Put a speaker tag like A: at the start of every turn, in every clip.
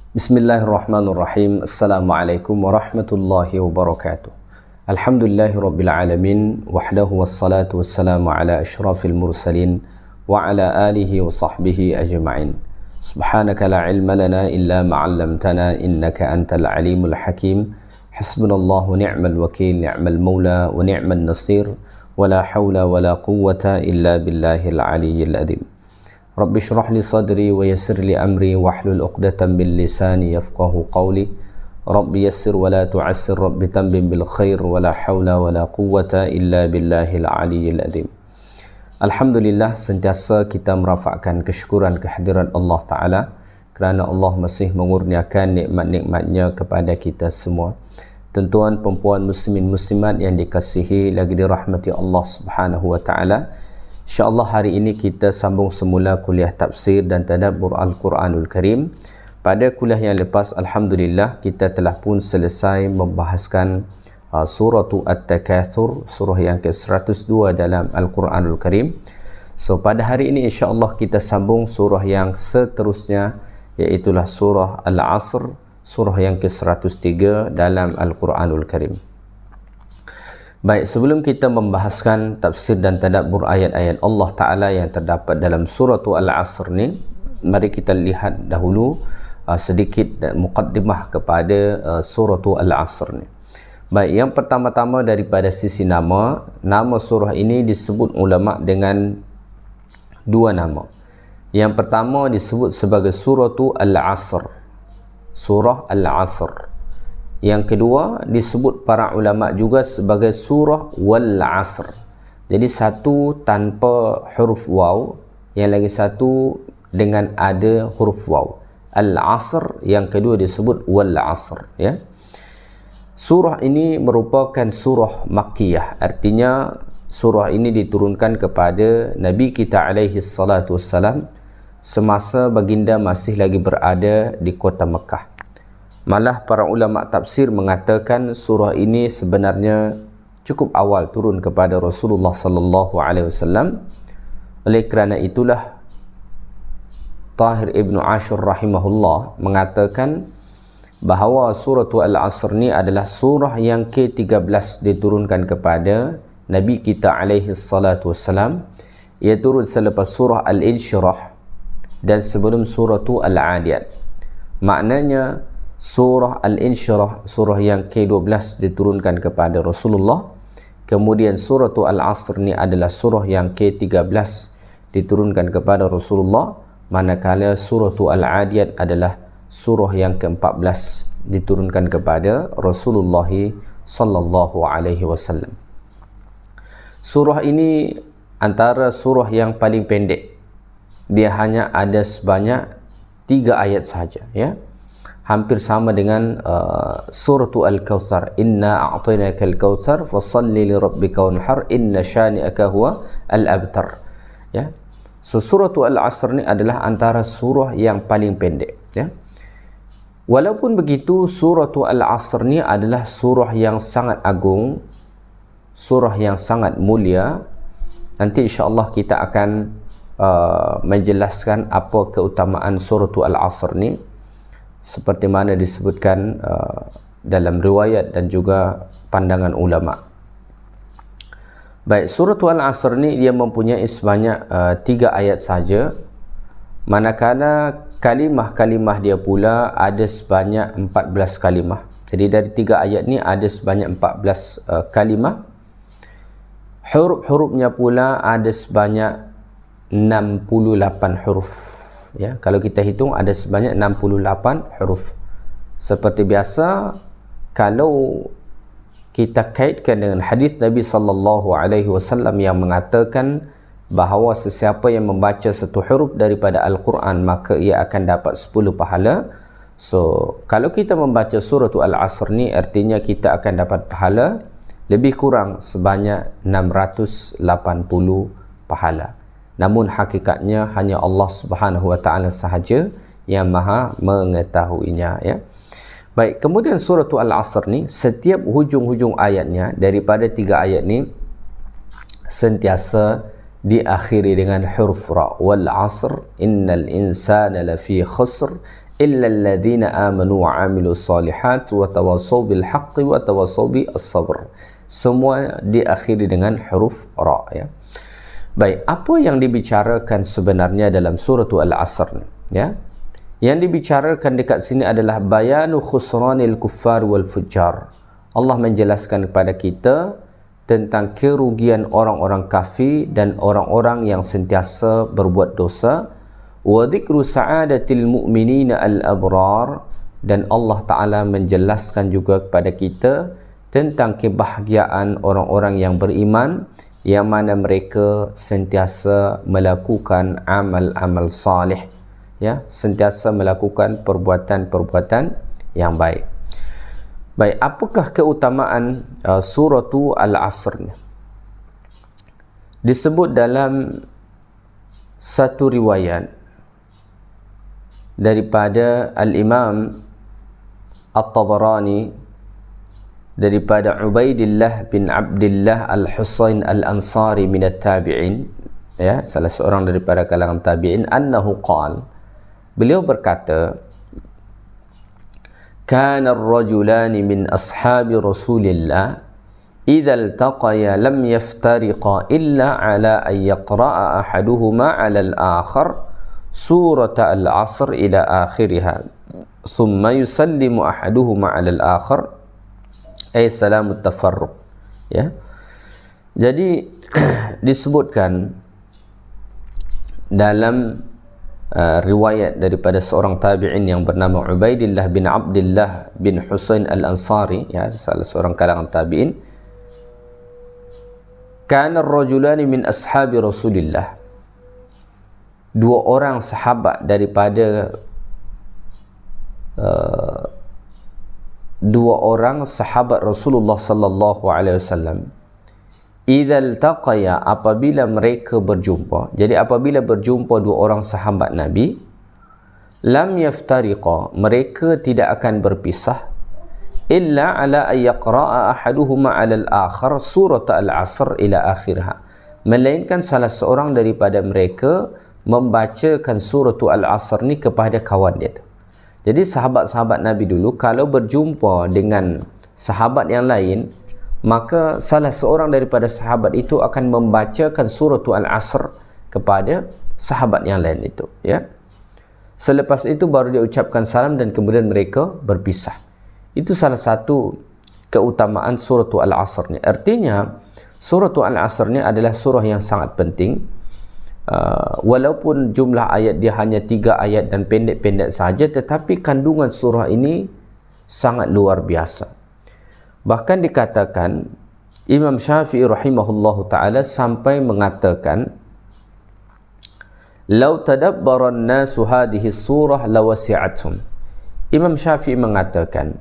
A: Bismillahirrahmanirrahim. Assalamualaikum warahmatullahi wabarakatuh. Alhamdulillahi rabbil alamin, wahdahu wassalatu wassalamu ala asyrafil mursalin wa ala alihi wa sahbihi ajma'in. Subhanaka la ilma lana illa ma 'allamtana innaka antal alimul hakim. Hasbunallahu ni'mal wakil, ni'mal maula wa ni'mal nasir. Wa la hawla wa la quwwata illa billahil aliyyil azim. Rabbi shrah li sadri wa yassir li amri wahlul 'uqdatam min lisani yafqahu qawli. Rabbi yassir wa la tu'assir, Rabbi tambim bil khair wa la hawla wa la quwwata illa billahil aliyyil azim. Alhamdulillah, sentiasa kita merafakkan kesyukuran kehadiran Allah Ta'ala kerana Allah masih mengurniakan nikmat-nikmatnya kepada kita semua. Tuan-tuan, perempuan, muslimin, muslimat yang dikasihi lagi dirahmati Allah Subhanahu wa Ta'ala, InsyaAllah hari ini kita sambung semula kuliah tafsir dan tadabbur Al-Quranul Karim. Pada kuliah yang lepas, Alhamdulillah, kita telah pun selesai membahaskan surah At-Takatsur, surah yang ke-102 dalam Al-Quranul Karim. So, pada hari ini insyaAllah kita sambung surah yang seterusnya, iaitulah surah Al-Asr, surah yang ke-103 dalam Al-Quranul Karim. Baik, sebelum kita membahaskan tafsir dan tadabbur ayat-ayat Allah Ta'ala yang terdapat dalam surah Al-Asr ni, mari kita lihat dahulu sedikit muqaddimah kepada surah Al-Asr ni. Baik, yang pertama-tama daripada sisi nama surah ini disebut ulama' dengan dua nama. Yang pertama disebut sebagai surah Al-Asr, surah Al-Asr. Yang kedua disebut para ulama juga sebagai surah Wal Asr. Jadi satu tanpa huruf waw, yang lagi satu dengan ada huruf waw. Al Asr, yang kedua disebut Wal Asr, ya. Surah ini merupakan surah Makkiyah, artinya surah ini diturunkan kepada Nabi kita alaihi salatu wassalam semasa baginda masih lagi berada di kota Mekah. Malah para ulama tafsir mengatakan surah ini sebenarnya cukup awal turun kepada Rasulullah sallallahu alaihi wasallam. Oleh kerana itulah Tahir Ibn Ashur rahimahullah mengatakan bahawa surah Al-Asr ni adalah surah yang ke-13 diturunkan kepada Nabi kita alaihi salatu wassalam. Ia turun selepas surah Al-Insyirah dan sebelum surah Al-Adiyat. Maknanya surah Al-Insyirah, surah yang ke-12 diturunkan kepada Rasulullah. Kemudian surah Al-Asr ni adalah surah yang ke-13 diturunkan kepada Rasulullah. Manakala surah Al-Adiyat adalah surah yang ke-14 diturunkan kepada Rasulullah sallallahu alaihi wasallam. Surah ini antara surah yang paling pendek. Dia hanya ada sebanyak 3 ayat sahaja, ya. Hampir sama dengan surah Al-Kautsar, inna a'tainaka al-kautsar fasalli li rabbika wanhar inna syani'aka huwa al-abtar, ya. So surah Al-Asr ni adalah antara surah yang paling pendek, ya. Walaupun begitu, surah Al-Asr ni adalah surah yang sangat agung, surah yang sangat mulia. Nanti insya-Allah kita akan menjelaskan apa keutamaan surah Al-Asr ni seperti mana disebutkan dalam riwayat dan juga pandangan ulama. Baik, surah Al-Asr ni dia mempunyai sebanyak 3 ayat saja, manakala kalimah-kalimah dia pula ada sebanyak 14 kalimah. Jadi dari 3 ayat ni ada sebanyak 14 kalimah. Huruf-hurufnya pula ada sebanyak 68 huruf, ya. Kalau kita hitung ada sebanyak 68 huruf. Seperti biasa, kalau kita kaitkan dengan hadis Nabi sallallahu alaihi wasallam yang mengatakan bahawa sesiapa yang membaca satu huruf daripada Al-Quran maka ia akan dapat 10 pahala. So, kalau kita membaca surah Al-Asr ni artinya kita akan dapat pahala lebih kurang sebanyak 680 pahala. Namun hakikatnya hanya Allah Subhanahu wa Ta'ala sahaja yang maha mengetahuinya, ya. Baik, kemudian surah Al-Asr ni setiap hujung-hujung ayatnya daripada 3 ayat ni sentiasa diakhiri dengan huruf ra. Wal 'asr innal insana lafi khusr illal ladzina amanu wa 'amilus solihat wa tawassaw bil haqqi wa tawassaw bis sabr. Semua diakhiri dengan huruf ra, ya. Baik, apa yang dibicarakan sebenarnya dalam surah Al-Asr, ya? Yang dibicarakan dekat sini adalah bayanu khusranil kuffar wal fujjar. Allah menjelaskan kepada kita tentang kerugian orang-orang kafir dan orang-orang yang sentiasa berbuat dosa. Wa dzikru sa'adatil mu'minina al-abrar, dan Allah Ta'ala menjelaskan juga kepada kita tentang kebahagiaan orang-orang yang beriman, yang mana mereka sentiasa melakukan amal-amal salih, ya, sentiasa melakukan perbuatan-perbuatan yang baik. Baik, apakah keutamaan surah Al-Asr ni? Disebut dalam satu riwayat daripada Al-Imam At-Tabarani, daripada Ubaidillah bin Abdullah Al-Husain Al-Ansari minat tabi'in, ya, salah seorang daripada kalangan tabi'in, annahu qala, beliau berkata, kana ar-rajulani min ashabi Rasulillah idza iltaqaya lam yaftariqa illa ala an yaqra'a ahaduhuma 'ala al-akhar surata al-'asr ila akhiriha thumma yusallimu ahaduhuma 'ala al-akhar ay salamut tafarruq, ya. Jadi disebutkan dalam riwayat daripada seorang tabi'in yang bernama Ubaidillah bin Abdullah bin Husain Al-Ansari, ya, salah seorang kalangan tabi'in, kana ar-rajulani min ashabi Rasulillah, dua orang sahabat daripada dua orang sahabat Rasulullah sallallahu alaihi wasallam, idza iltaqaya, apabila mereka berjumpa. Jadi apabila berjumpa dua orang sahabat Nabi, lam yaftariqa, mereka tidak akan berpisah, illa ala an yaqra'a ahaduhuma 'ala al-akhar surat al-'asr ila akhirha, melainkan salah seorang daripada mereka membacakan surah al-'asr ni kepada kawan dia tu. Jadi sahabat-sahabat Nabi dulu kalau berjumpa dengan sahabat yang lain, maka salah seorang daripada sahabat itu akan membacakan surah Al-Asr kepada sahabat yang lain itu, ya. Selepas itu baru dia ucapkan salam dan kemudian mereka berpisah. Itu salah satu keutamaan surah Al-Asr ni. Artinya surah Al-Asr ni adalah surah yang sangat penting. Walaupun jumlah ayat dia hanya 3 ayat dan pendek-pendek saja, tetapi kandungan surah ini sangat luar biasa. Bahkan dikatakan Imam Syafi'i rahimahullahu ta'ala sampai mengatakan, lau tadabbaran nasu hadhihi surah lawasi'athum. Imam Syafi'i mengatakan,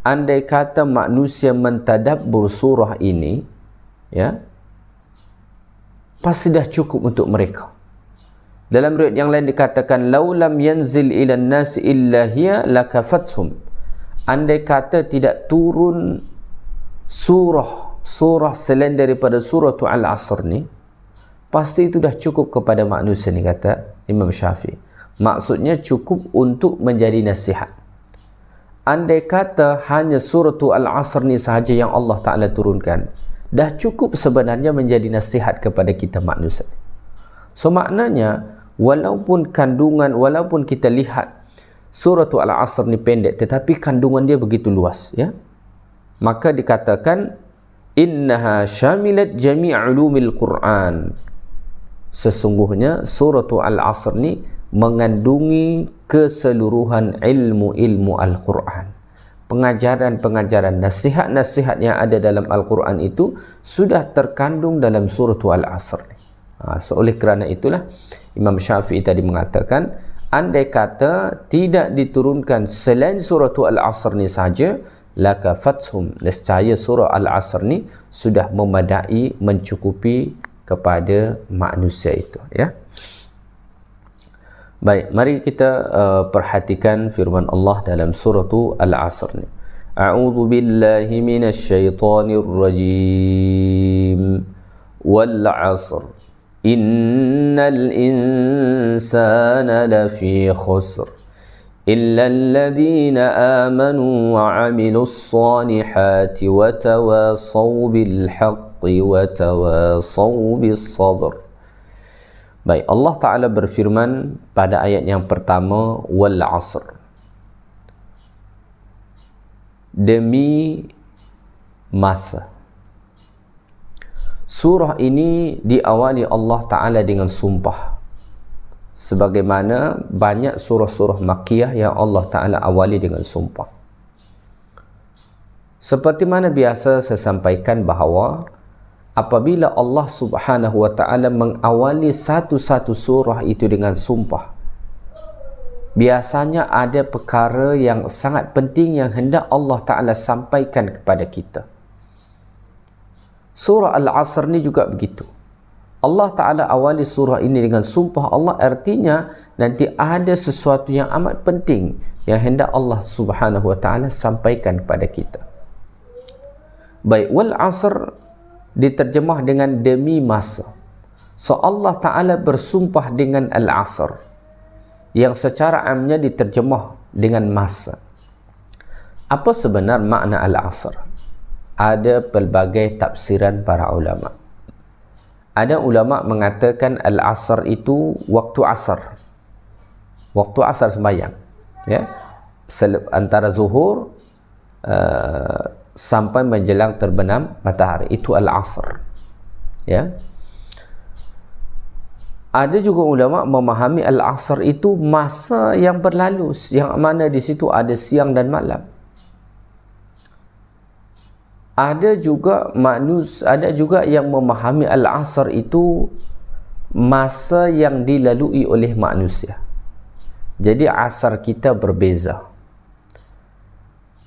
A: andai kata manusia mentadabbur surah ini, ya, pasti dah cukup untuk mereka. Dalam riwayat yang lain dikatakan, lau lam yanzil ilan nas illa hiya lakafathum. Andai kata tidak turun surah selain daripada surah Al-Asr ni, pasti itu dah cukup kepada manusia ni, kata Imam Syafi'i. Maksudnya cukup untuk menjadi nasihat. Andai kata hanya surah Al-Asr ni sahaja yang Allah Ta'ala turunkan, dah cukup sebenarnya menjadi nasihat kepada kita manusia. So maknanya, walaupun kita lihat surah Al-Asr ni pendek, tetapi kandungan dia begitu luas, ya. Maka dikatakan, innaha syamilat jami' ulumil Qur'an. Sesungguhnya surah Al-Asr ni mengandungi keseluruhan ilmu-ilmu Al-Quran. Pengajaran-pengajaran, nasihat-nasihat yang ada dalam Al-Quran itu sudah terkandung dalam surah Al-Asr. So oleh kerana itulah Imam Syafi'i tadi mengatakan, andai kata tidak diturunkan selain surah Al-Asr ni saja, lakafathum, nescaya surah Al-Asr ni sudah memadai, mencukupi kepada manusia itu, ya. Baik, mari kita perhatikan firman Allah dalam surah Al-Asr ni. A'udzu billahi minasy syaithanir rajim. Wal 'asr. Innal insana lafi khusr. إلا الذين آمنوا وعملوا الصالحات وتواصوا بالحق وتواصوا بالصبر. Baik, Allah Ta'ala berfirman pada ayat yang pertama, wal asr, demi masa. Surah ini diawali Allah Ta'ala dengan sumpah, sebagaimana banyak surah-surah Makkiyah yang Allah Ta'ala awali dengan sumpah. Seperti mana biasa saya sampaikan bahawa apabila Allah Subhanahu wa Ta'ala mengawali satu-satu surah itu dengan sumpah, biasanya ada perkara yang sangat penting yang hendak Allah Ta'ala sampaikan kepada kita. Surah Al-Asr ni juga begitu. Allah Ta'ala awali surah ini dengan sumpah Allah, artinya nanti ada sesuatu yang amat penting yang hendak Allah Subhanahu wa Ta'ala sampaikan kepada kita. Baik, wal asr diterjemah dengan demi masa. So Allah Ta'ala bersumpah dengan al-asr, yang secara amnya diterjemah dengan masa. Apa sebenar makna al-asr? Ada pelbagai tafsiran para ulama. Ada ulama mengatakan al-asr itu waktu asar. Waktu asar sembahyang. Ya. Antara zuhur sampai menjelang terbenam matahari, itu al-asr. Ya. Ada juga ulama memahami al-asr itu masa yang berlalu, yang mana di situ ada siang dan malam. Ada juga yang memahami al-asr itu masa yang dilalui oleh manusia. Jadi asar kita berbeza.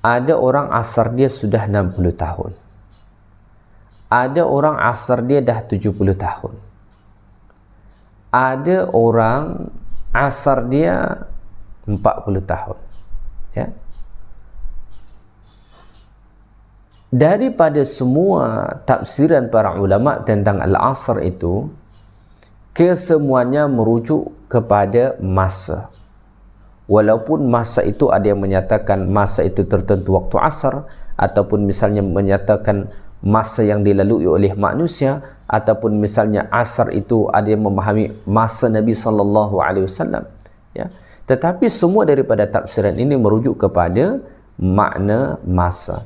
A: Ada orang asar dia sudah 60 tahun. Ada orang asar dia dah 70 tahun. Ada orang asar dia 40 tahun. Ya. Daripada semua tafsiran para ulama tentang al-asr itu, kesemuanya merujuk kepada masa. Walaupun masa itu ada yang menyatakan masa itu tertentu waktu asar, ataupun misalnya menyatakan masa yang dilalui oleh manusia, ataupun misalnya asar itu ada yang memahami masa Nabi SAW. Ya. Tetapi semua daripada tafsiran ini merujuk kepada makna masa.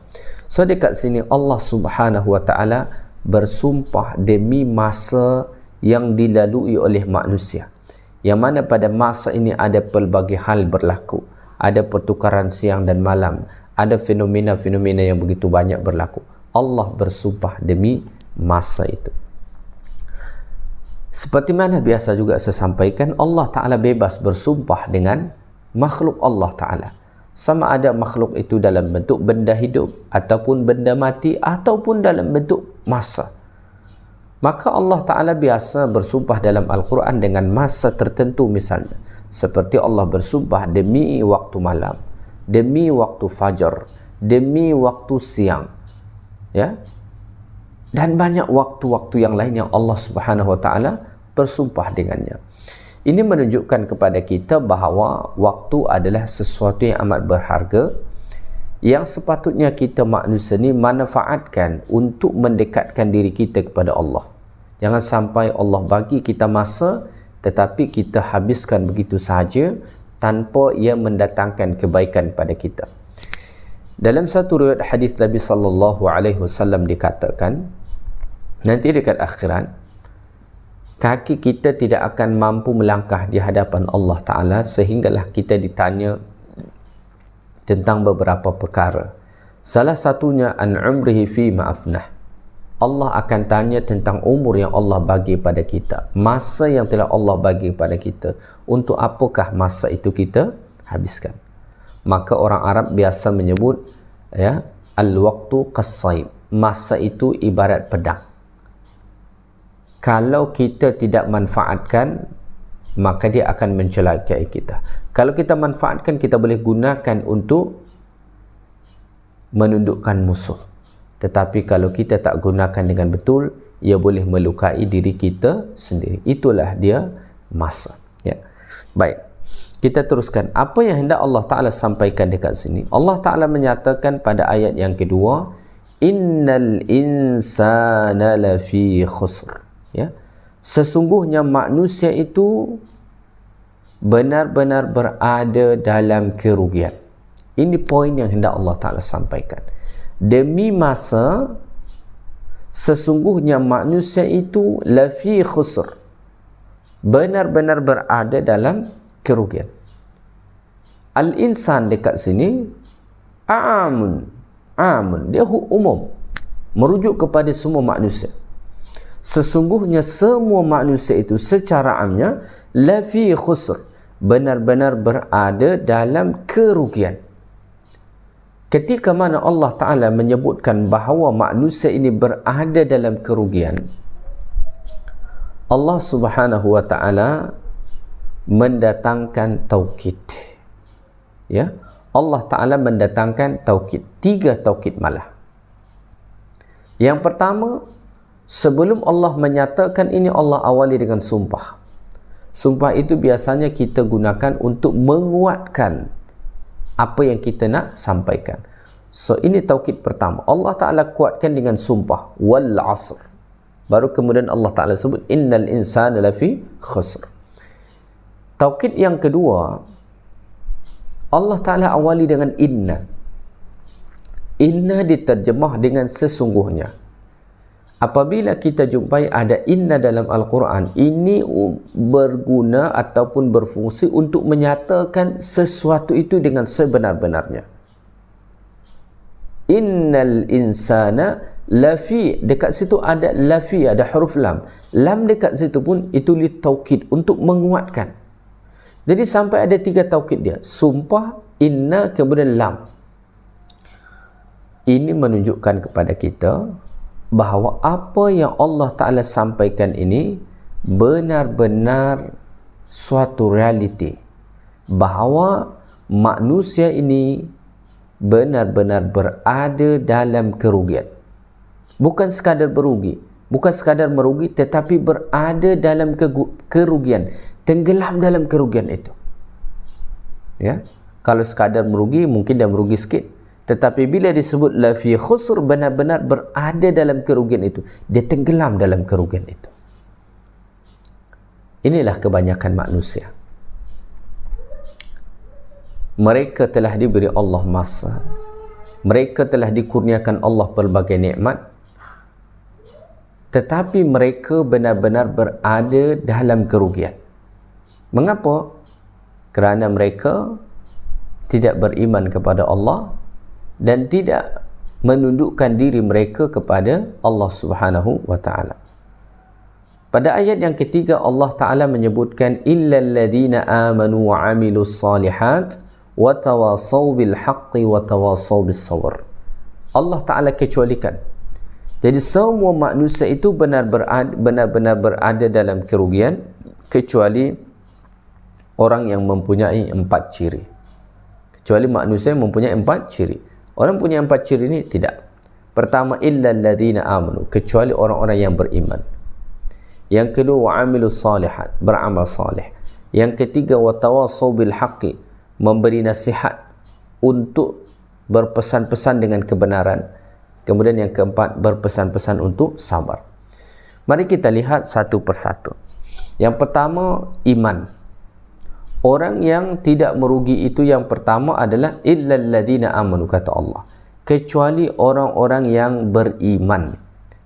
A: So dekat sini Allah Subhanahu wa Ta'ala bersumpah demi masa yang dilalui oleh manusia, yang mana pada masa ini ada pelbagai hal berlaku. Ada pertukaran siang dan malam, ada fenomena-fenomena yang begitu banyak berlaku. Allah bersumpah demi masa itu. Seperti mana biasa juga saya sampaikan, Allah Ta'ala bebas bersumpah dengan makhluk Allah Ta'ala. Sama ada makhluk itu dalam bentuk benda hidup, ataupun benda mati, ataupun dalam bentuk masa. Maka Allah Ta'ala biasa bersumpah dalam Al-Quran dengan masa tertentu misalnya. Seperti Allah bersumpah demi waktu malam, demi waktu fajar, demi waktu siang. Ya. Dan banyak waktu-waktu yang lain yang Allah Subhanahu wa Ta'ala bersumpah dengannya. Ini menunjukkan kepada kita bahawa waktu adalah sesuatu yang amat berharga, yang sepatutnya kita manusia ni manfaatkan untuk mendekatkan diri kita kepada Allah. Jangan sampai Allah bagi kita masa, tetapi kita habiskan begitu sahaja tanpa ia mendatangkan kebaikan pada kita. Dalam satu riwayat hadis Nabi SAW dikatakan, nanti dekat akhirat, kaki kita tidak akan mampu melangkah di hadapan Allah Ta'ala sehinggalah kita ditanya tentang beberapa perkara. Salah satunya an umrihi fi ma'afnah. Allah akan tanya tentang umur yang Allah bagi pada kita, masa yang telah Allah bagi pada kita, untuk apakah masa itu kita habiskan. Maka orang Arab biasa menyebut, ya, al-waqtu qas-sayb, masa itu ibarat pedang. Kalau kita tidak manfaatkan, maka dia akan mencelakai kita. Kalau kita manfaatkan, kita boleh gunakan untuk menundukkan musuh. Tetapi kalau kita tak gunakan dengan betul, ia boleh melukai diri kita sendiri. Itulah dia masa. Ya. Baik. Kita teruskan. Apa yang hendak Allah Ta'ala sampaikan dekat sini? Allah Ta'ala menyatakan pada ayat yang kedua, innal insana lafi khusr. Ya. Sesungguhnya manusia itu benar-benar berada dalam kerugian. Ini poin yang hendak Allah Ta'ala sampaikan. Demi masa, sesungguhnya manusia itu lafi khusr, benar-benar berada dalam kerugian. Al-insan dekat sini amun, dia umum, merujuk kepada semua manusia. Sesungguhnya semua manusia itu secara amnya lafi khusr, benar-benar berada dalam kerugian. Ketika mana Allah Ta'ala menyebutkan bahawa manusia ini berada dalam kerugian, Allah Subhanahu wa Ta'ala mendatangkan taukid. Ya, Allah Ta'ala mendatangkan taukid, 3 taukid malah. Yang pertama, sebelum Allah menyatakan ini, Allah awali dengan sumpah. Sumpah itu biasanya kita gunakan untuk menguatkan apa yang kita nak sampaikan. So ini taukid pertama. Allah Ta'ala kuatkan dengan sumpah, wal asr. Baru kemudian Allah Ta'ala sebut innal insana lafi khusr. Taukid yang kedua, Allah Ta'ala awali dengan inna. Inna diterjemah dengan sesungguhnya. Apabila kita jumpai ada inna dalam Al-Quran, ini berguna ataupun berfungsi untuk menyatakan sesuatu itu dengan sebenar-benarnya. Innal insana lafi, dekat situ ada lafi, ada huruf lam. Lam dekat situ pun itu li taukid, untuk menguatkan. Jadi sampai ada 3 taukid dia. Sumpah, inna, kemudian lam. Ini menunjukkan kepada kita bahawa apa yang Allah Ta'ala sampaikan ini benar-benar suatu realiti. Bahawa manusia ini benar-benar berada dalam kerugian. Bukan sekadar berugi, bukan sekadar merugi, tetapi berada dalam kerugian. Tenggelam dalam kerugian itu. Ya, kalau sekadar merugi, mungkin dia merugi sikit. Tetapi bila disebut lafi khusr, benar-benar berada dalam kerugian itu. Dia tenggelam dalam kerugian itu. Inilah kebanyakan manusia. Mereka telah diberi Allah masa. Mereka telah dikurniakan Allah pelbagai nikmat. Tetapi mereka benar-benar berada dalam kerugian. Mengapa? Kerana mereka tidak beriman kepada Allah dan tidak menundukkan diri mereka kepada Allah Subhanahu wa Ta'ala. Pada ayat yang ketiga, Allah Ta'ala menyebutkan illal ladzina amanu wa amilus salihat wa tawasaw bil haqqi wa tawasaw bis sabr. Allah Ta'ala kecualikan. Jadi semua manusia itu benar-benar berada dalam kerugian, kecuali orang yang mempunyai 4 ciri. Kecuali manusia yang mempunyai 4 ciri. Orang punya 4 ciri ini tidak. Pertama, illal ladzina amanu, kecuali orang-orang yang beriman. Yang kedua, wa amilus salihat, beramal saleh. Yang ketiga, wa tawasaw bil haqqi, memberi nasihat untuk berpesan-pesan dengan kebenaran. Kemudian yang keempat, berpesan-pesan untuk sabar. Mari kita lihat satu persatu. Yang pertama, iman. Orang yang tidak merugi itu yang pertama adalah illal ladzina amanu, kata Allah, kecuali orang-orang yang beriman.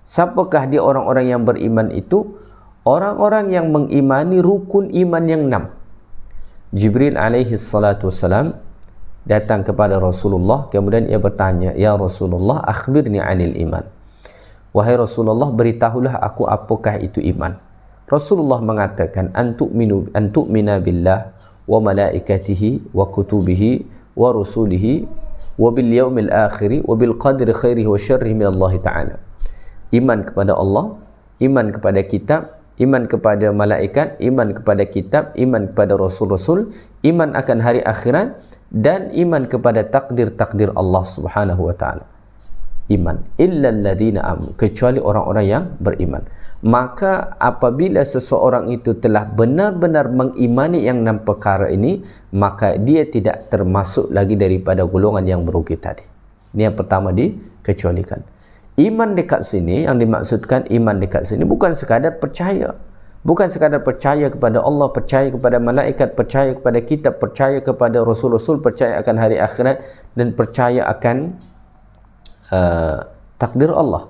A: Siapakah dia orang-orang yang beriman itu? Orang-orang yang mengimani rukun iman yang 6. Jibril alaihi salatu wassalam datang kepada Rasulullah, kemudian ia bertanya, ya Rasulullah, akhbirni anil iman. Wahai Rasulullah, beritahulah aku apakah itu iman. Rasulullah mengatakan, antu'mina billah wa malaikatihi wa kutubihi wa rusulihi wa bil yaumil akhiri wa bil qadri khairihi wa syarrihi min Allah Ta'ala. Iman kepada Allah, iman kepada kitab, iman kepada malaikat, iman kepada kitab, iman kepada rasul-rasul, iman akan hari akhirat, dan iman kepada takdir-takdir Allah Subhanahu wa Ta'ala. iman. Illal ladzina amanu, kecuali orang-orang yang beriman. Maka apabila seseorang itu telah benar-benar mengimani yang 6 perkara ini, maka dia tidak termasuk lagi daripada golongan yang merugi tadi. Ini yang pertama dikecualikan. Iman dekat sini, yang dimaksudkan iman dekat sini bukan sekadar percaya. Bukan sekadar percaya kepada Allah, percaya kepada malaikat, percaya kepada kitab, percaya kepada rasul-rasul, percaya akan hari akhirat, dan percaya akan takdir Allah.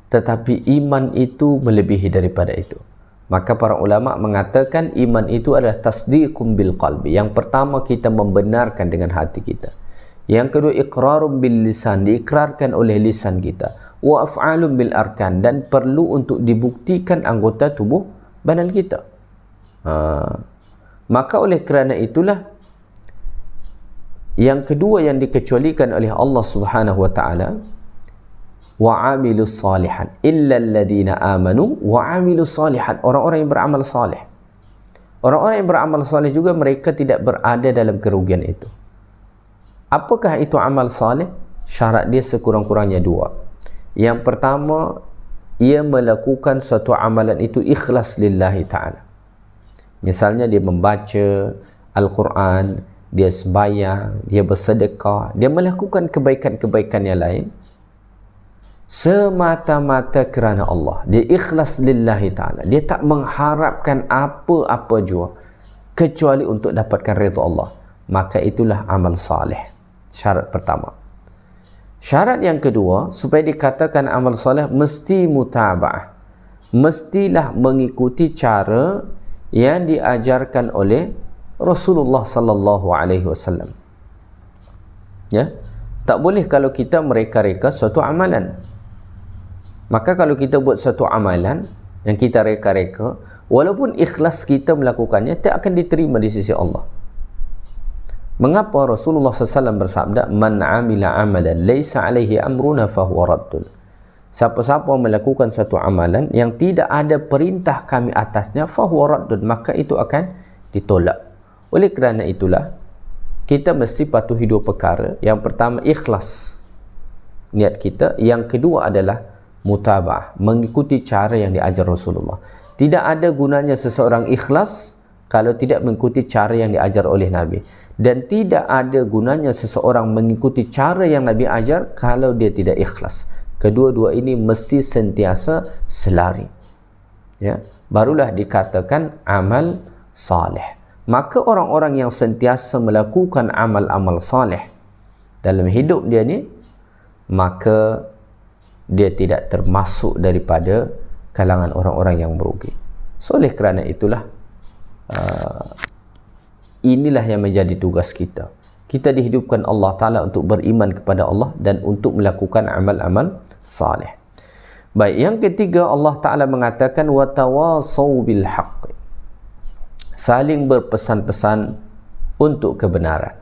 A: Tetapi iman itu melebihi daripada itu. Maka para ulama mengatakan iman itu adalah tasdiqum bil qalbi. Yang pertama, kita membenarkan dengan hati kita. Yang kedua, iqrarum bil lisan, diikrarkan oleh lisan kita. Wa af'alum bil arkan, dan perlu untuk dibuktikan anggota tubuh badan kita. Maka oleh kerana itulah yang kedua yang dikecualikan oleh Allah Subhanahu wa taala, wa amilus salihan illa alladhina amanu wa amilus salihan, orang-orang yang beramal salih. Orang-orang yang beramal salih juga mereka tidak berada dalam kerugian itu. Apakah itu amal salih? Syarat dia sekurang-kurangnya 2. Yang pertama, ia melakukan suatu amalan itu ikhlas lillahi ta'ala. Misalnya dia membaca Al-Quran, dia sembahyang, dia bersedekah, dia melakukan kebaikan-kebaikan yang lain semata-mata kerana Allah. Dia ikhlas lillahi ta'ala. Dia tak mengharapkan apa-apa jua kecuali untuk dapatkan redha Allah. Maka itulah amal salih. Syarat pertama. Syarat yang kedua, supaya dikatakan amal salih, mesti mutaba'ah. Mestilah mengikuti cara yang diajarkan oleh Rasulullah sallallahu alaihi wasallam. Ya? Tak boleh kalau kita mereka-reka suatu amalan. Maka kalau kita buat suatu amalan yang kita reka-reka, walaupun ikhlas kita melakukannya, tak akan diterima di sisi Allah. Mengapa Rasulullah SAW bersabda, man amila amalan laysa alaihi amruna fahuwa raddun. Siapa-siapa melakukan suatu amalan yang tidak ada perintah kami atasnya, fahuwa raddun, maka itu akan ditolak. Oleh kerana itulah kita mesti patuhi 2 perkara. Yang pertama, ikhlas niat kita. Yang kedua adalah mutaba'ah, mengikuti cara yang diajar Rasulullah. Tidak ada gunanya seseorang ikhlas kalau tidak mengikuti cara yang diajar oleh Nabi, dan tidak ada gunanya seseorang mengikuti cara yang Nabi ajar kalau dia tidak ikhlas. Kedua-dua ini mesti sentiasa selari, ya, barulah dikatakan amal salih. Maka orang-orang yang sentiasa melakukan amal-amal salih dalam hidup dia ni, maka dia tidak termasuk daripada kalangan orang-orang yang merugi. So, oleh kerana itulah inilah yang menjadi tugas kita. Kita dihidupkan Allah Ta'ala untuk beriman kepada Allah dan untuk melakukan amal-amal salih. Baik, yang ketiga, Allah Ta'ala mengatakan watawasau bil haqq, saling berpesan-pesan untuk kebenaran,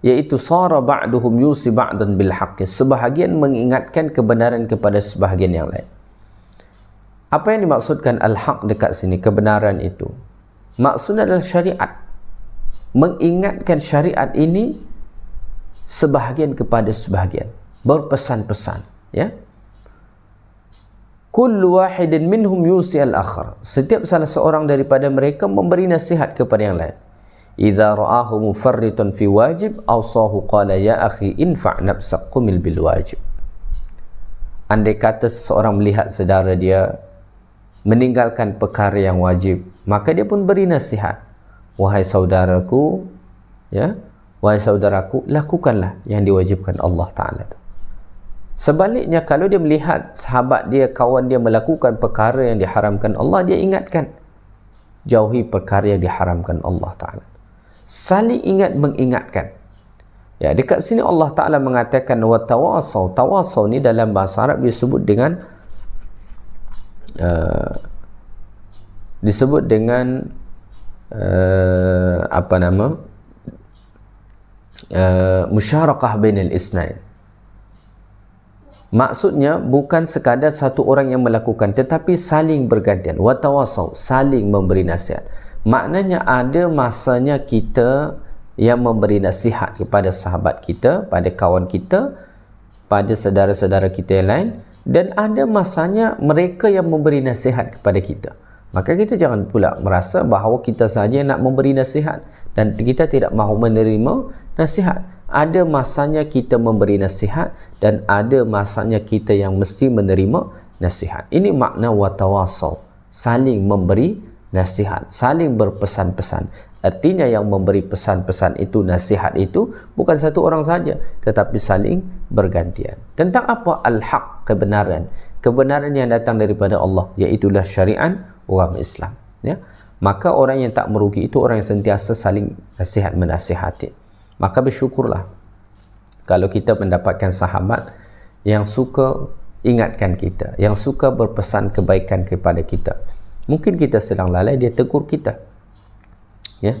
A: iaitu sara ba'duhum yusi ba'dan bil haqq, sebahagian mengingatkan kebenaran kepada sebahagian yang lain. Apa yang dimaksudkan al-haq dekat sini, kebenaran itu? Maksudnya adalah syariat. Mengingatkan syariat ini sebahagian kepada sebahagian, berpesan-pesan, ya. Kullu wahidin minhum yusi al-akhar, setiap salah seorang daripada mereka memberi nasihat kepada yang lain. Idza ra'ahu mufarritun fi wajib awsahu qala ya akhi infa' nafsak qumil bil wajib. Andai kata seseorang melihat saudara dia meninggalkan perkara yang wajib, maka dia pun beri nasihat, wahai saudaraku, ya, wahai saudaraku, lakukanlah yang diwajibkan Allah Ta'ala itu. Sebaliknya, kalau dia melihat sahabat dia, kawan dia melakukan perkara yang diharamkan Allah, dia ingatkan, jauhi perkara yang diharamkan Allah Ta'ala. Saling ingat mengingatkan. Ya, dekat sini Allah Ta'ala mengatakan watawasau. Tawasau ni dalam bahasa Arab disebut dengan musyarakah bainal isnain. Maksudnya bukan sekadar satu orang yang melakukan, tetapi saling bergantian. Watawasau, saling memberi nasihat. Maknanya ada masanya kita yang memberi nasihat kepada sahabat kita, pada kawan kita, pada saudara-saudara kita yang lain, dan ada masanya mereka yang memberi nasihat kepada kita. Maka kita jangan pula merasa bahawa kita sahaja nak memberi nasihat dan kita tidak mahu menerima nasihat. Ada masanya kita memberi nasihat dan ada masanya kita yang mesti menerima nasihat. Ini makna watawasaw, saling memberi nasihat, saling berpesan-pesan. Artinya yang memberi pesan-pesan itu, nasihat itu bukan satu orang saja, tetapi saling bergantian. Tentang apa? Al-haq, kebenaran. Kebenaran yang datang daripada Allah, iaitulah syariat agama Islam. Ya? Maka orang yang tak merugi itu orang yang sentiasa saling nasihat menasihati. Maka bersyukurlah kalau kita mendapatkan sahabat yang suka ingatkan kita, yang suka berpesan kebaikan kepada kita. Mungkin kita sedang lalai, dia tegur kita. Ya,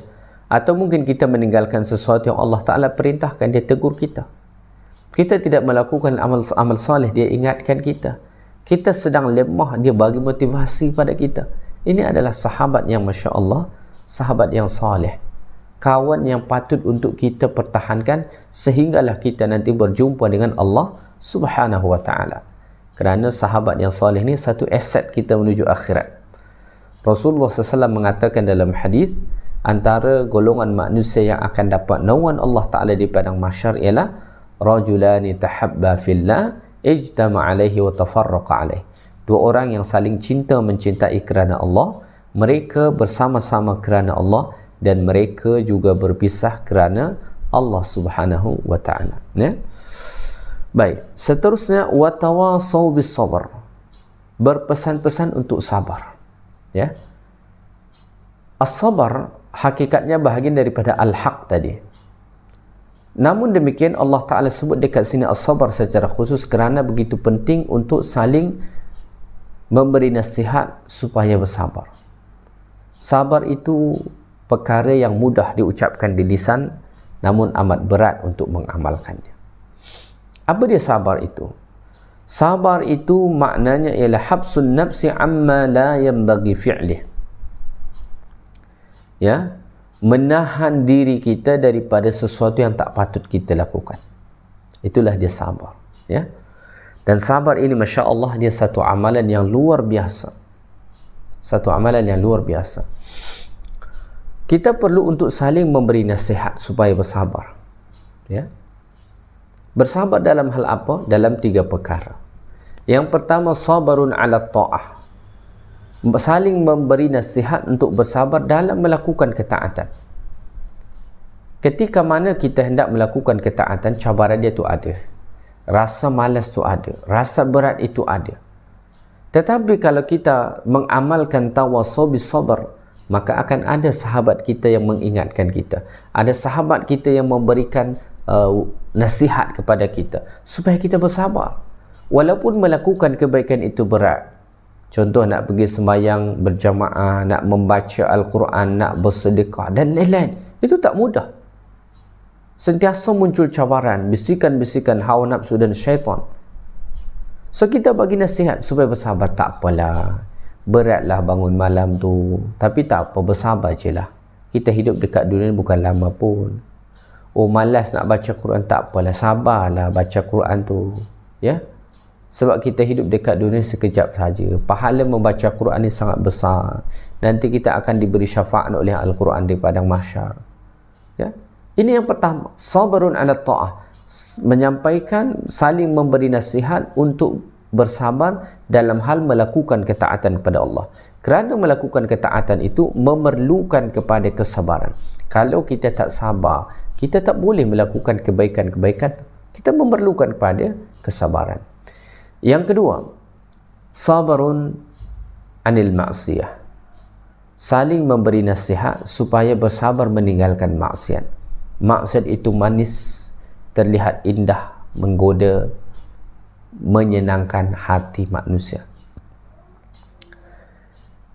A: atau mungkin kita meninggalkan sesuatu yang Allah Ta'ala perintahkan, dia tegur kita. Kita tidak melakukan amal salih, dia ingatkan kita. Kita sedang lemah, dia bagi motivasi pada kita. Ini adalah sahabat yang Masya Allah, sahabat yang salih, kawan yang patut untuk kita pertahankan sehinggalah kita nanti berjumpa dengan Allah Subhanahu wa Ta'ala. Kerana sahabat yang salih ni satu aset kita menuju akhirat. Rasulullah SAW mengatakan dalam hadis, antara golongan manusia yang akan dapat naungan Allah Ta'ala di padang mahsyar ialah rajulani tahabba fillah ijtama alaihi wa tafarraqa alaihi. Dua orang yang saling cinta mencintai kerana Allah, mereka bersama-sama kerana Allah dan mereka juga berpisah kerana Allah Subhanahu wa Ta'ala. Ya? Baik, seterusnya watawasaw bis sabr, berpesan-pesan untuk sabar. Ya, as-sabar hakikatnya bahagian daripada al-haq tadi. Namun demikian Allah Ta'ala sebut dekat sini as-sabar secara khusus kerana begitu penting untuk saling memberi nasihat supaya bersabar. Sabar itu perkara yang mudah diucapkan di lisan, namun amat berat untuk mengamalkannya. Apa dia sabar itu? Sabar itu maknanya ialah habsun nafsi amma la yanbaghi fi'lih. Ya, menahan diri kita daripada sesuatu yang tak patut kita lakukan. Itulah dia sabar. Ya, dan sabar ini Masya Allah dia satu amalan yang luar biasa. Satu amalan yang luar biasa. Kita perlu untuk saling memberi nasihat supaya bersabar. Ya, bersabar dalam hal apa? Dalam tiga perkara. Yang pertama, sabarun ala ta'ah, saling memberi nasihat untuk bersabar dalam melakukan ketaatan. Ketika mana kita hendak melakukan ketaatan, cabaran dia tu ada, rasa malas tu ada, rasa berat itu ada. Tetapi kalau kita mengamalkan tawasaw bis sabr, maka akan ada sahabat kita yang mengingatkan kita, ada sahabat kita yang memberikan nasihat kepada kita supaya kita bersabar. Walaupun melakukan kebaikan itu berat, contoh nak pergi sembahyang berjamaah, nak membaca Al-Quran, nak bersedekah dan lain-lain, itu tak mudah. Sentiasa muncul cabaran, bisikan-bisikan hawa nafsu dan syaitan. So kita bagi nasihat supaya bersabar. Tak apalah, beratlah bangun malam tu, tapi tak apa, bersabar je lah. Kita hidup dekat dunia bukan lama pun. Oh, malas nak baca Quran, tak apalah, sabarlah baca Quran tu. Ya, sebab kita hidup dekat dunia sekejap saja. Pahala membaca Quran ni sangat besar. Nanti kita akan diberi syafaat oleh Al-Quran di padang mahsyar. Ya, ini yang pertama, sabarun ala ta'ah, menyampaikan, saling memberi nasihat untuk bersabar dalam hal melakukan ketaatan kepada Allah. Kerana melakukan ketaatan itu memerlukan kepada kesabaran. Kalau kita tak sabar, kita tak boleh melakukan kebaikan-kebaikan. Kita memerlukan kepada kesabaran. Yang kedua, sabarun anil ma'siyah, saling memberi nasihat supaya bersabar meninggalkan maksiat. Maksiat itu manis, terlihat indah, menggoda, menyenangkan hati manusia.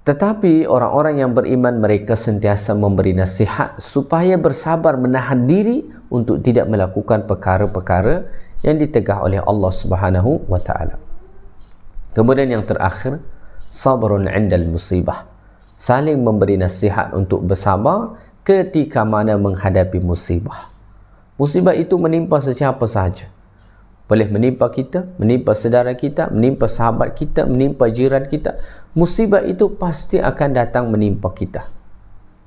A: Tetapi orang-orang yang beriman, mereka sentiasa memberi nasihat supaya bersabar menahan diri untuk tidak melakukan perkara-perkara yang ditegah oleh Allah Subhanahu wa Ta'ala. Kemudian yang terakhir, sabarun indal musibah, saling memberi nasihat untuk bersabar ketika mana menghadapi musibah. Musibah itu menimpa sesiapa sahaja. Boleh menimpa kita, menimpa saudara kita, menimpa sahabat kita, menimpa jiran kita. Musibah itu pasti akan datang menimpa kita.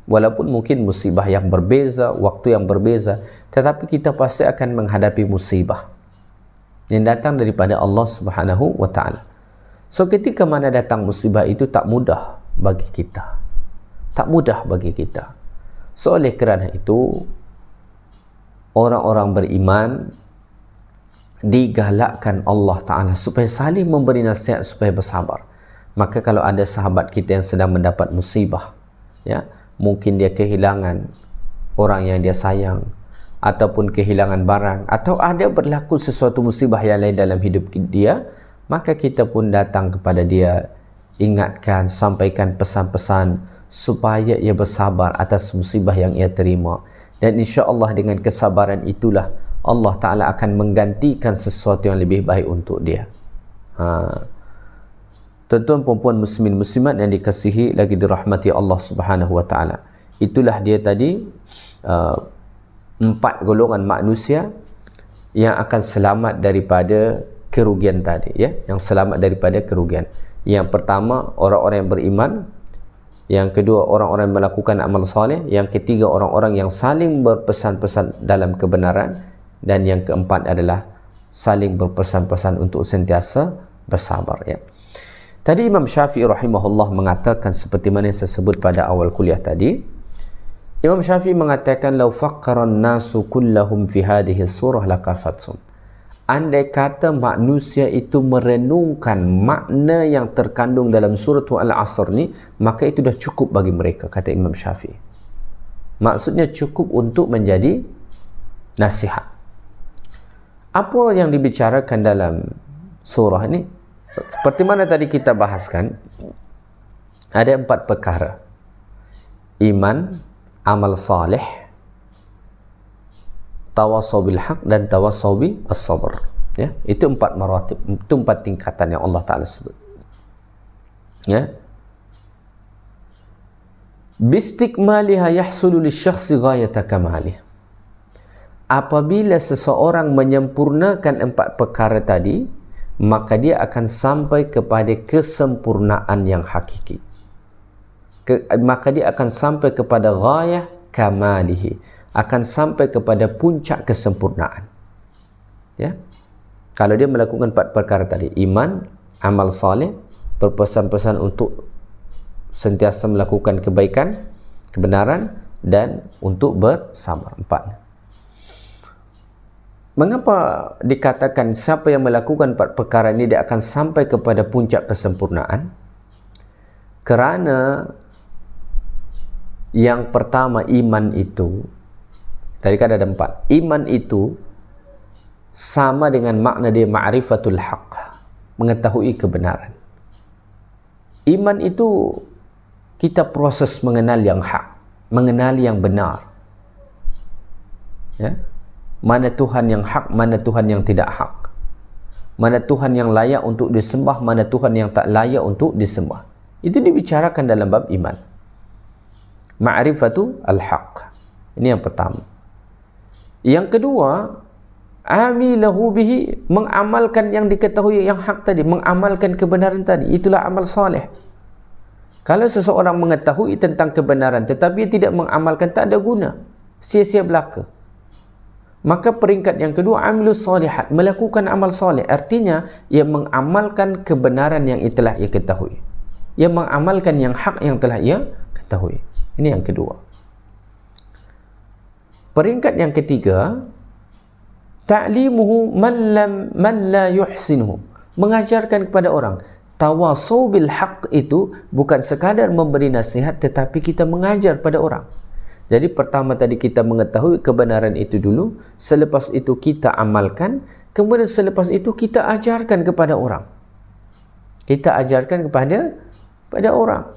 A: Walaupun mungkin musibah yang berbeza, waktu yang berbeza, tetapi kita pasti akan menghadapi musibah yang datang daripada Allah Subhanahu wa ta'ala. So ketika mana datang musibah itu tak mudah bagi kita. Tak mudah bagi kita. So oleh kerana itu, orang-orang beriman digalakkan Allah Ta'ala supaya saling memberi nasihat supaya bersabar. Maka kalau ada sahabat kita yang sedang mendapat musibah, ya, mungkin dia kehilangan orang yang dia sayang, ataupun kehilangan barang, atau ada berlaku sesuatu musibah yang lain dalam hidup dia, maka kita pun datang kepada dia, ingatkan, sampaikan pesan-pesan supaya ia bersabar atas musibah yang ia terima. Dan insya-Allah dengan kesabaran itulah Allah Ta'ala akan menggantikan sesuatu yang lebih baik untuk dia. Tuan-tuan perempuan muslimin muslimat yang dikasihi lagi dirahmati Allah Subhanahu wa Ta'ala, itulah dia tadi 4 golongan manusia yang akan selamat daripada kerugian tadi, ya, yang selamat daripada kerugian. Yang pertama, orang-orang yang beriman. Yang kedua, orang-orang yang melakukan amal soleh. Yang ketiga, orang-orang yang saling berpesan-pesan dalam kebenaran. Dan yang keempat adalah saling berpesan-pesan untuk sentiasa bersabar, ya. Tadi Imam Syafi'i rahimahullah mengatakan seperti mana yang saya sebut pada awal kuliah tadi. Imam Syafi'i mengatakan, "Lau faqqaran nasu kullahum fi hadhihi surah lakafatsum." Andai kata manusia itu merenungkan makna yang terkandung dalam surah Al-Asr ni, maka itu dah cukup bagi mereka, kata Imam Syafi'i. Maksudnya cukup untuk menjadi nasihat. Apa yang dibicarakan dalam surah ini? Seperti mana tadi kita bahaskan, ada 4 perkara. Iman, amal saleh, tawassaw bil haq, dan tawassaw bis sabr. Ya, itu 4 maratib, itu 4 tingkatan yang Allah Ta'ala sebut. Ya. Bistikmaliha yahsulu lisyakhsi ghayata kamalih. Apabila seseorang menyempurnakan 4 perkara tadi, maka dia akan sampai kepada kesempurnaan yang hakiki. Maka dia akan sampai kepada ghayah kamalihi, akan sampai kepada puncak kesempurnaan. Ya. Kalau dia melakukan 4 perkara tadi, iman, amal saleh, berpesan-pesan untuk sentiasa melakukan kebaikan, kebenaran, dan untuk bersabar. 4. Mengapa dikatakan siapa yang melakukan 4 perkara ini dia akan sampai kepada puncak kesempurnaan? Kerana yang pertama, iman itu, tadi kan ada 4. Iman itu sama dengan makna dia ma'rifatul haq, mengetahui kebenaran. Iman itu kita proses mengenal yang hak, mengenal yang benar. Ya. Mana Tuhan yang hak, mana Tuhan yang tidak hak. Mana Tuhan yang layak untuk disembah, mana Tuhan yang tak layak untuk disembah. Itu dibicarakan dalam bab iman. Ma'rifatu al-haq. Ini yang pertama. Yang kedua, amilahu bihi, mengamalkan yang diketahui yang hak tadi, mengamalkan kebenaran tadi. Itulah amal soleh. Kalau seseorang mengetahui tentang kebenaran tetapi tidak mengamalkan, tak ada guna. Sia-sia belaka. Maka peringkat yang kedua, amilus solihat, melakukan amal soleh. Artinya, ia mengamalkan kebenaran yang telah ia ketahui. Ia mengamalkan yang hak yang telah ia ketahui. Ini yang kedua. Peringkat yang ketiga, ta'limuhu man la yuhsinuhu, mengajarkan kepada orang. Tawasaw bil haq itu bukan sekadar memberi nasihat, tetapi kita mengajar pada orang. Jadi pertama tadi kita mengetahui kebenaran itu dulu, selepas itu kita amalkan, kemudian selepas itu kita ajarkan kepada orang. Kita ajarkan kepada orang.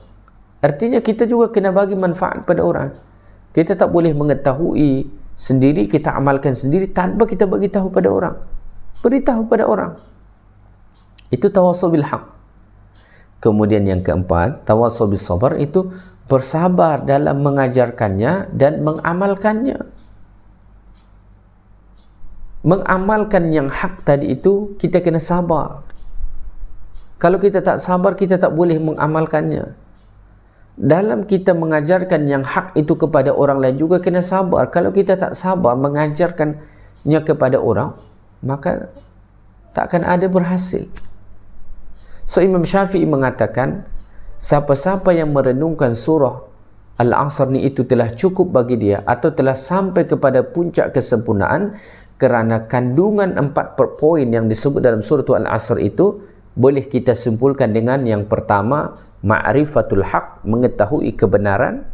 A: Artinya kita juga kena bagi manfaat pada orang. Kita tak boleh mengetahui sendiri, kita amalkan sendiri tanpa kita bagi tahu pada orang. Beritahu pada orang. Itu tawasaw bil haq. Kemudian yang keempat, tawasaw bis sabar, itu bersabar dalam mengajarkannya dan mengamalkannya. mengamalkan yang hak tadi itu, kita kena sabar. Kalau kita tak sabar, kita tak boleh mengamalkannya. Dalam kita mengajarkan yang hak itu kepada orang lain juga kena sabar. Kalau kita tak sabar mengajarkannya kepada orang, maka takkan ada berhasil. So Imam Syafi'i mengatakan, siapa-siapa yang merenungkan surah Al-Asr ni itu telah cukup bagi dia, atau telah sampai kepada puncak kesempurnaan, kerana kandungan 4 poin yang disebut dalam surah Al-Asr itu boleh kita simpulkan dengan yang pertama, ma'rifatul haq, mengetahui kebenaran.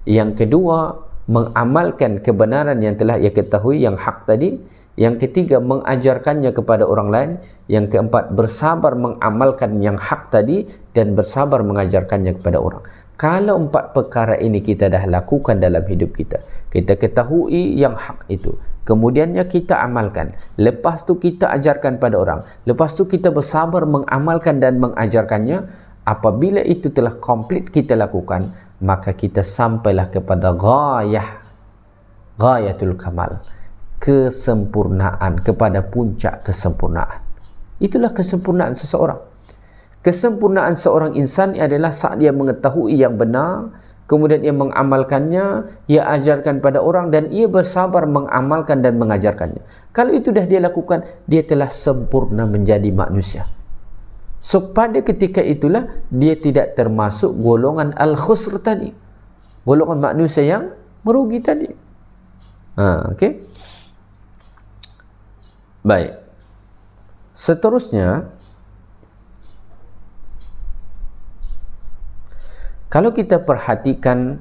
A: Yang kedua, mengamalkan kebenaran yang telah ia ketahui, yang hak tadi. Yang ketiga, mengajarkannya kepada orang lain. Yang keempat, bersabar mengamalkan yang hak tadi, dan bersabar mengajarkannya kepada orang. Kalau 4 perkara ini kita dah lakukan dalam hidup kita, kita ketahui yang hak itu, kemudiannya kita amalkan, lepas tu kita ajarkan pada orang, lepas tu kita bersabar mengamalkan dan mengajarkannya, apabila itu telah komplit kita lakukan, maka kita sampailah kepada ghayatul kamal, kesempurnaan, kepada puncak kesempurnaan. Itulah kesempurnaan seseorang. Kesempurnaan seorang insan adalah saat dia mengetahui yang benar, kemudian ia mengamalkannya, ia ajarkan pada orang, dan ia bersabar mengamalkan dan mengajarkannya. Kalau itu dah dia lakukan, dia telah sempurna menjadi manusia. So pada ketika itulah dia tidak termasuk golongan al-khusr tadi, golongan manusia yang merugi tadi. Okey. Baik. Seterusnya, kalau kita perhatikan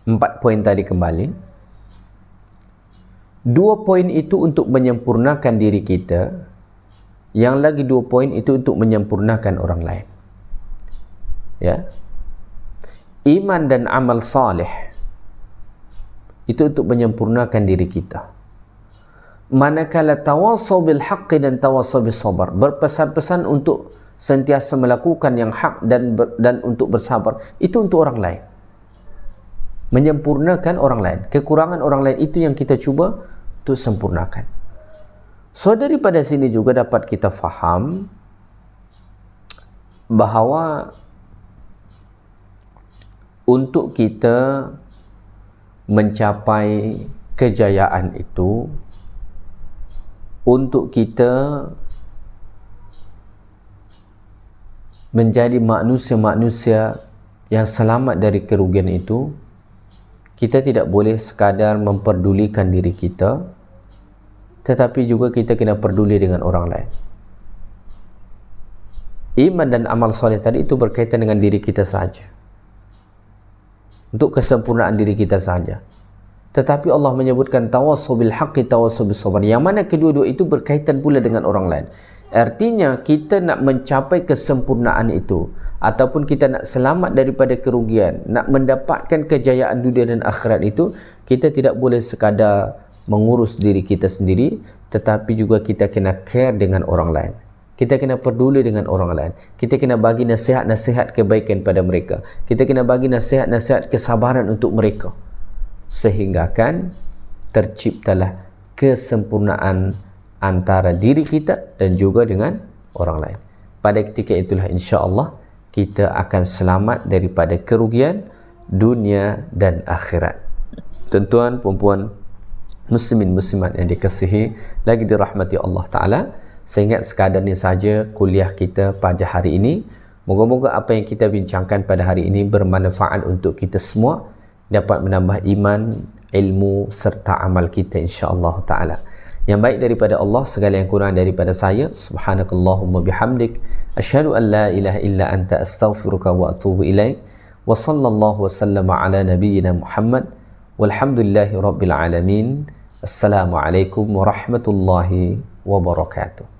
A: 4 poin tadi kembali, 2 poin itu untuk menyempurnakan diri kita, yang lagi 2 poin itu untuk menyempurnakan orang lain. Ya. Iman dan amal saleh itu untuk menyempurnakan diri kita. Manakala tawassaw bil haqqi dan tawassaw bis sabar, berpesan-pesan untuk sentiasa melakukan yang hak dan untuk bersabar, itu untuk orang lain, menyempurnakan orang lain. Kekurangan orang lain itu yang kita cuba untuk sempurnakan. So daripada sini juga dapat kita faham bahawa untuk kita mencapai kejayaan itu, untuk kita menjadi manusia-manusia yang selamat dari kerugian itu, kita tidak boleh sekadar memperdulikan diri kita, tetapi juga kita kena peduli dengan orang lain. Iman dan amal soleh tadi itu berkaitan dengan diri kita saja, untuk kesempurnaan diri kita saja. Tetapi Allah menyebutkan tawassaw bil haqqi tawassaw bis sabr, yang mana kedua-dua itu berkaitan pula dengan orang lain. Artinya kita nak mencapai kesempurnaan itu, ataupun kita nak selamat daripada kerugian, nak mendapatkan kejayaan dunia dan akhirat itu, kita tidak boleh sekadar mengurus diri kita sendiri, tetapi juga kita kena care dengan orang lain. Kita kena peduli dengan orang lain. Kita kena bagi nasihat-nasihat kebaikan pada mereka. Kita kena bagi nasihat-nasihat kesabaran untuk mereka, sehingga kan terciptalah kesempurnaan antara diri kita dan juga dengan orang lain. Pada ketika itulah insya-Allah kita akan selamat daripada kerugian dunia dan akhirat. Tuan-tuan, puan-puan, muslimin muslimat yang dikasihi lagi dirahmati Allah Ta'ala, saya ingat sekadar ni saja kuliah kita pada hari ini. Moga-moga apa yang kita bincangkan pada hari ini bermanfaat untuk kita semua, dapat menambah iman, ilmu serta amal kita insya-Allah Ta'ala. Yang baik daripada Allah, segala yang kurang daripada saya. Subhanakallahumma bihamdik, asyhadu an la ilaha illa anta, astaghfiruka wa atubu ilaik. Wa sallallahu wa sallama ala nabiyyina Muhammad walhamdulillahi rabbil alamin. Assalamualaikum warahmatullahi wabarakatuh.